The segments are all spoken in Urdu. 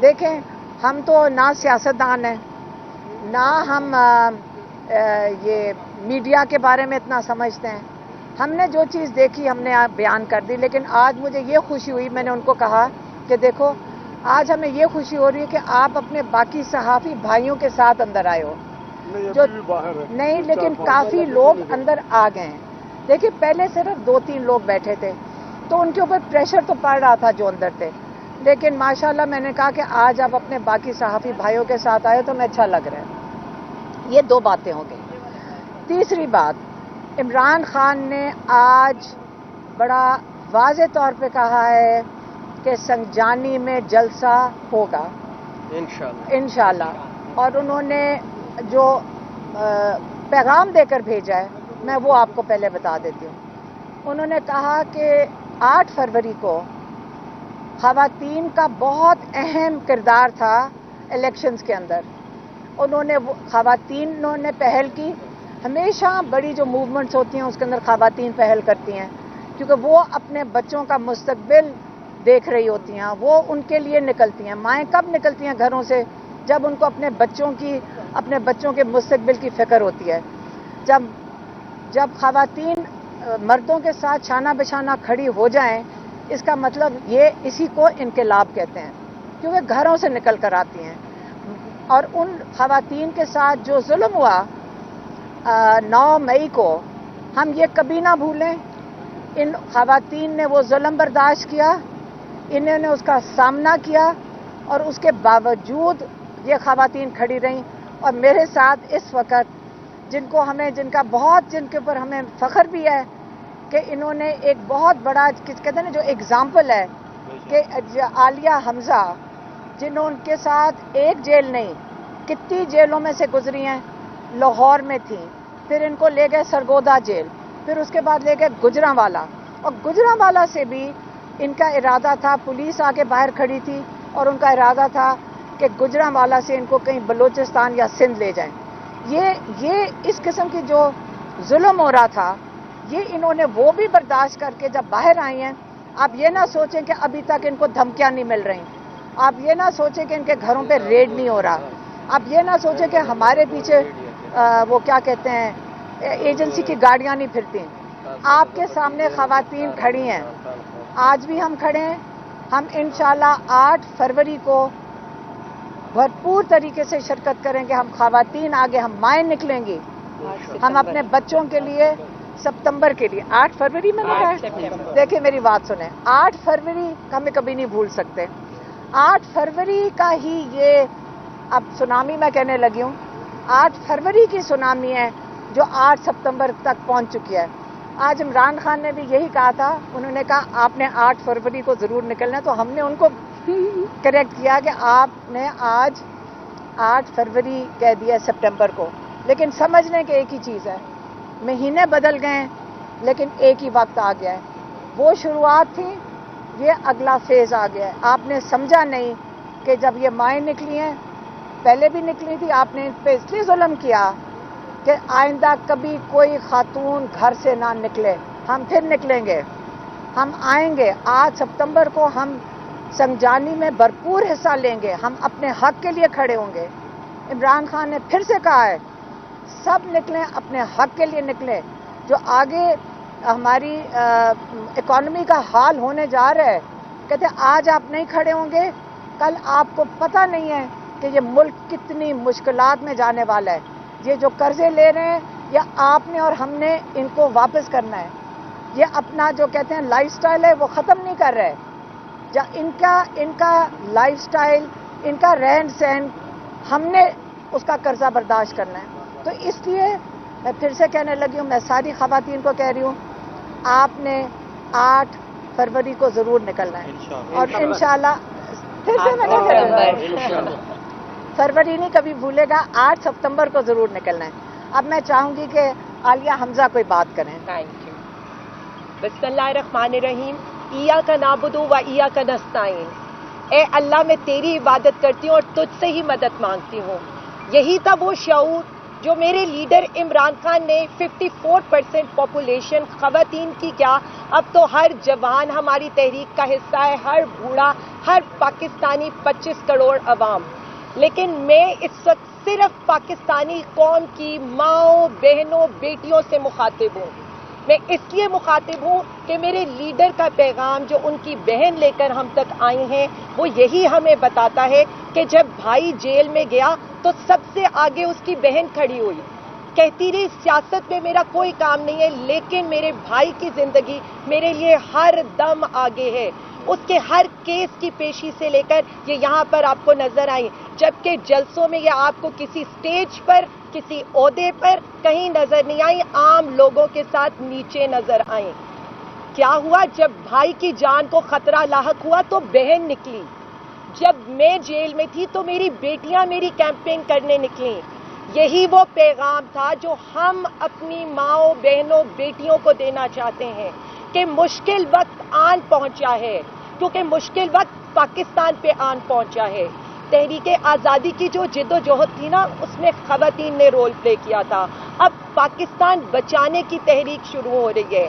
دیکھیں ہم تو نہ سیاستدان ہیں، نہ ہم یہ میڈیا کے بارے میں اتنا سمجھتے ہیں. ہم نے جو چیز دیکھی ہم نے بیان کر دی. لیکن آج مجھے یہ خوشی ہوئی، میں نے ان کو کہا کہ دیکھو آج ہمیں یہ خوشی ہو رہی ہے کہ آپ اپنے باقی صحافی بھائیوں کے ساتھ اندر آئے ہو جو نہیں، لیکن کافی لوگ اندر آ گئے ہیں. دیکھیے پہلے صرف 2-3 لوگ بیٹھے تھے تو ان کے اوپر پریشر تو پڑ رہا تھا جو اندر تھے، لیکن ماشاءاللہ میں نے کہا کہ آج آپ اپنے باقی صحافی بھائیوں کے ساتھ آئے تو میں اچھا لگ رہا ہے. یہ 2 باتیں ہو گئی. تیسری بات، عمران خان نے آج بڑا واضح طور پہ کہا ہے کہ سنجانی میں جلسہ ہوگا انشاءاللہ. اور انہوں نے جو پیغام دے کر بھیجا ہے میں وہ آپ کو پہلے بتا دیتی ہوں. انہوں نے کہا کہ 8 فروری کو خواتین کا بہت اہم کردار تھا الیکشنز کے اندر. انہوں نے خواتینوں نے پہل کی. ہمیشہ بڑی جو موومنٹس ہوتی ہیں اس کے اندر خواتین پہل کرتی ہیں کیونکہ وہ اپنے بچوں کا مستقبل دیکھ رہی ہوتی ہیں. وہ ان کے لیے نکلتی ہیں. مائیں کب نکلتی ہیں گھروں سے؟ جب ان کو اپنے بچوں کے مستقبل کی فکر ہوتی ہے. جب خواتین مردوں کے ساتھ شانہ بشانہ کھڑی ہو جائیں اس کا مطلب یہ اسی کو انقلاب کہتے ہیں کیونکہ گھروں سے نکل کر آتی ہیں. اور ان خواتین کے ساتھ جو ظلم ہوا 9 مئی کو ہم یہ کبھی نہ بھولیں. ان خواتین نے وہ ظلم برداشت کیا، انہوں نے اس کا سامنا کیا اور اس کے باوجود یہ خواتین کھڑی رہیں. اور میرے ساتھ اس وقت جن کے اوپر ہمیں فخر بھی ہے کہ انہوں نے ایک بہت بڑا کہتے ہیں نا جو اگزامپل ہے کہ عالیہ حمزہ جنہوں ان کے ساتھ ایک جیل نہیں کتنی جیلوں میں سے گزری ہیں. لاہور میں تھیں، پھر ان کو لے گئے سرگودا جیل، پھر اس کے بعد لے گئے گجرانوالا. اور گجرانوالا سے بھی ان کا ارادہ تھا، پولیس آ کے باہر کھڑی تھی اور ان کا ارادہ تھا کہ گجرانوالا سے ان کو کہیں بلوچستان یا سندھ لے جائیں. یہ اس قسم کی جو ظلم ہو رہا تھا یہ انہوں نے وہ بھی برداشت کر کے جب باہر آئی ہیں. آپ یہ نہ سوچیں کہ ابھی تک ان کو دھمکیاں نہیں مل رہی، آپ یہ نہ سوچیں کہ ان کے گھروں پہ ریڈ نہیں ہو رہا، آپ یہ نہ سوچیں کہ ہمارے پیچھے وہ کیا کہتے ہیں ایجنسی کی گاڑیاں نہیں پھرتی. آپ کے سامنے خواتین کھڑی ہیں، آج بھی ہم کھڑے ہیں. ہم انشاءاللہ 8 فروری کو بھرپور طریقے سے شرکت کریں گے. ہم خواتین آگے، ہم مائیں نکلیں گی. ہم اپنے بچوں کے لیے ستمبر کے لیے 8 فروری میں کہا، دیکھیں میری بات سنیں، 8 فروری ہمیں کبھی نہیں بھول سکتے. 8 فروری کا ہی یہ اب سونامی میں کہنے لگی ہوں، 8 فروری کی سونامی ہے جو 8 ستمبر تک پہنچ چکی ہے. آج عمران خان نے بھی یہی کہا تھا، انہوں نے کہا آپ نے 8 فروری کو ضرور نکلنا ہے. تو ہم نے ان کو کریکٹ کیا کہ آپ نے آج 8 فروری کہہ دیا سپٹمبر کو. لیکن سمجھنے کے ایک ہی چیز ہے، مہینے بدل گئے ہیں لیکن ایک ہی وقت آ گیا ہے. وہ شروعات تھی، یہ اگلا فیز آ گیا ہے. آپ نے سمجھا نہیں کہ جب یہ مائیں نکلی ہیں، پہلے بھی نکلی تھی، آپ نے ان پہ اس لیے ظلم کیا کہ آئندہ کبھی کوئی خاتون گھر سے نہ نکلے. ہم پھر نکلیں گے، ہم آئیں گے. 8 ستمبر کو ہم سنجانی میں بھرپور حصہ لیں گے، ہم اپنے حق کے لیے کھڑے ہوں گے. عمران خان نے پھر سے کہا ہے سب نکلیں، اپنے حق کے لیے نکلیں. جو آگے ہماری اکانومی کا حال ہونے جا رہا ہے، کہتے آج آپ نہیں کھڑے ہوں گے کل آپ کو پتہ نہیں ہے کہ یہ ملک کتنی مشکلات میں جانے والا ہے. یہ جو قرضے لے رہے ہیں یا آپ نے اور ہم نے ان کو واپس کرنا ہے. یہ اپنا جو کہتے ہیں لائف سٹائل ہے وہ ختم نہیں کر رہے. ان کا لائف سٹائل، ان کا رہن سہن ہم نے اس کا قرضہ برداشت کرنا ہے. تو اس لیے میں پھر سے کہنے لگی ہوں، میں ساری خواتین کو کہہ رہی ہوں آپ نے 8 فروری کو ضرور نکلنا ہے. اور انشاءاللہ پھر سے میں نے فروری نہیں کبھی بھولے گا، 8 ستمبر کو ضرور نکلنا ہے. اب میں چاہوں گی کہ عالیہ حمزہ کوئی بات کریں. Thank you. بسم اللہ الرحمن الرحیم. ایاک نعبد و ایاک نستعین. اے اللہ میں تیری عبادت کرتی ہوں اور تجھ سے ہی مدد مانگتی ہوں. یہی تھا وہ شعور جو میرے لیڈر عمران خان نے 54% پاپولیشن خواتین کی کیا اب تو ہر جوان ہماری تحریک کا حصہ ہے, ہر بوڑھا, ہر پاکستانی 25 کروڑ عوام. لیکن میں اس وقت صرف پاکستانی قوم کی ماؤں, بہنوں, بیٹیوں سے مخاطب ہوں. میں اس لیے مخاطب ہوں کہ میرے لیڈر کا پیغام جو ان کی بہن لے کر ہم تک آئی ہیں وہ یہی ہمیں بتاتا ہے کہ جب بھائی جیل میں گیا تو سب سے آگے اس کی بہن کھڑی ہوئی, کہتی رہی سیاست میں میرا کوئی کام نہیں ہے, لیکن میرے بھائی کی زندگی میرے لیے ہر دم آگے ہے. اس کے ہر کیس کی پیشی سے لے کر یہ یہاں پر آپ کو نظر آئی, جبکہ جلسوں میں یہ آپ کو کسی سٹیج پر, کسی عہدے پر کہیں نظر نہیں آئی, عام لوگوں کے ساتھ نیچے نظر آئیں. کیا ہوا, جب بھائی کی جان کو خطرہ لاحق ہوا تو بہن نکلی. جب میں جیل میں تھی تو میری بیٹیاں میری کیمپین کرنے نکلیں. یہی وہ پیغام تھا جو ہم اپنی ماؤں, بہنوں, بیٹیوں کو دینا چاہتے ہیں کہ مشکل وقت آن پہنچا ہے, کیونکہ مشکل وقت پاکستان پہ آن پہنچا ہے. تحریک آزادی کی جو جد و جہد تھی نا, اس میں خواتین نے رول پلے کیا تھا. اب پاکستان بچانے کی تحریک شروع ہو رہی ہے.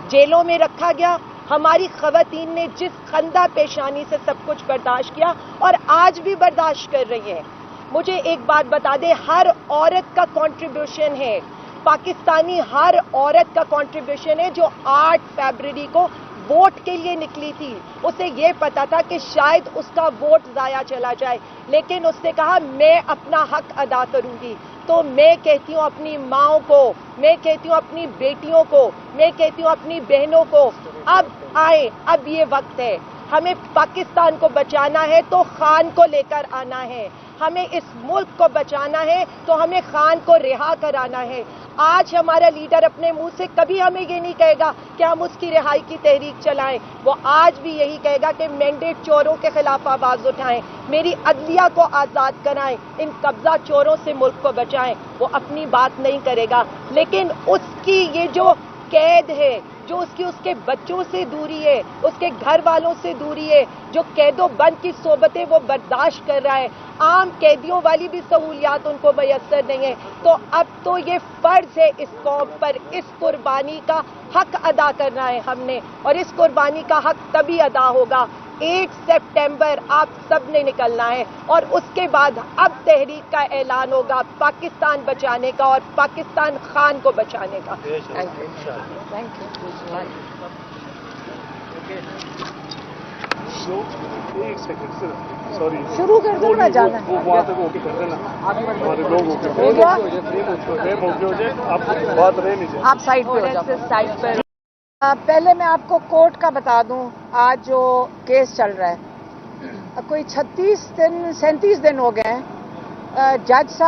جیلوں میں رکھا گیا, ہماری خواتین نے جس خندہ پیشانی سے سب کچھ برداشت کیا اور آج بھی برداشت کر رہی ہیں. مجھے ایک بات بتا دیں, ہر عورت کا کنٹریبیوشن ہے, پاکستانی ہر عورت کا کنٹریبیوشن ہے جو 8 فروری کو ووٹ کے لیے نکلی تھی. اسے یہ پتا تھا کہ شاید اس کا ووٹ ضائع چلا جائے, لیکن اس نے کہا میں اپنا حق ادا کروں گی. تو میں کہتی ہوں اپنی ماؤں کو, میں کہتی ہوں اپنی بیٹیوں کو, میں کہتی ہوں اپنی بہنوں کو, اب آئیں, اب یہ وقت ہے. ہمیں پاکستان کو بچانا ہے تو خان کو لے کر آنا ہے. ہمیں اس ملک کو بچانا ہے تو ہمیں خان کو رہا کرانا ہے. آج ہمارا لیڈر اپنے منہ سے کبھی ہمیں یہ نہیں کہے گا کہ ہم اس کی رہائی کی تحریک چلائیں. وہ آج بھی یہی کہے گا کہ مینڈیٹ چوروں کے خلاف آواز اٹھائیں, میری عدلیہ کو آزاد کرائیں, ان قبضہ چوروں سے ملک کو بچائیں. وہ اپنی بات نہیں کرے گا, لیکن اس کی یہ جو قید ہے, جو اس کے بچوں سے دوری ہے, اس کے گھر والوں سے دوری ہے, جو قید و بند کی صحبتیں وہ برداشت کر رہا ہے, عام قیدیوں والی بھی سہولیات ان کو میسر نہیں ہے. تو اب تو یہ فرض ہے اس قوم پر, اس قربانی کا حق ادا کرنا ہے ہم نے, اور اس قربانی کا حق تبھی ادا ہوگا 8 سپٹمبر آپ سب نے نکلنا ہے, اور اس کے بعد اب تحریک کا اعلان ہوگا پاکستان بچانے کا اور پاکستان خان کو بچانے کا. Thank you. ایک سیکنڈ سر, سوری شروع کر دو, میں جانا ہے. وہ وہاں تک اوکے کر دینا, ہمارے لوگ اوکے ہو جائے, آپ بات رہے نہیں. آپ سائڈ پہ ہو جاؤ. سائڈ پہ. پہلے میں آپ کو کورٹ کا بتا دوں, آج جو کیس چل رہا ہے کوئی 37 دن ہو گئے ہیں. جج صاحب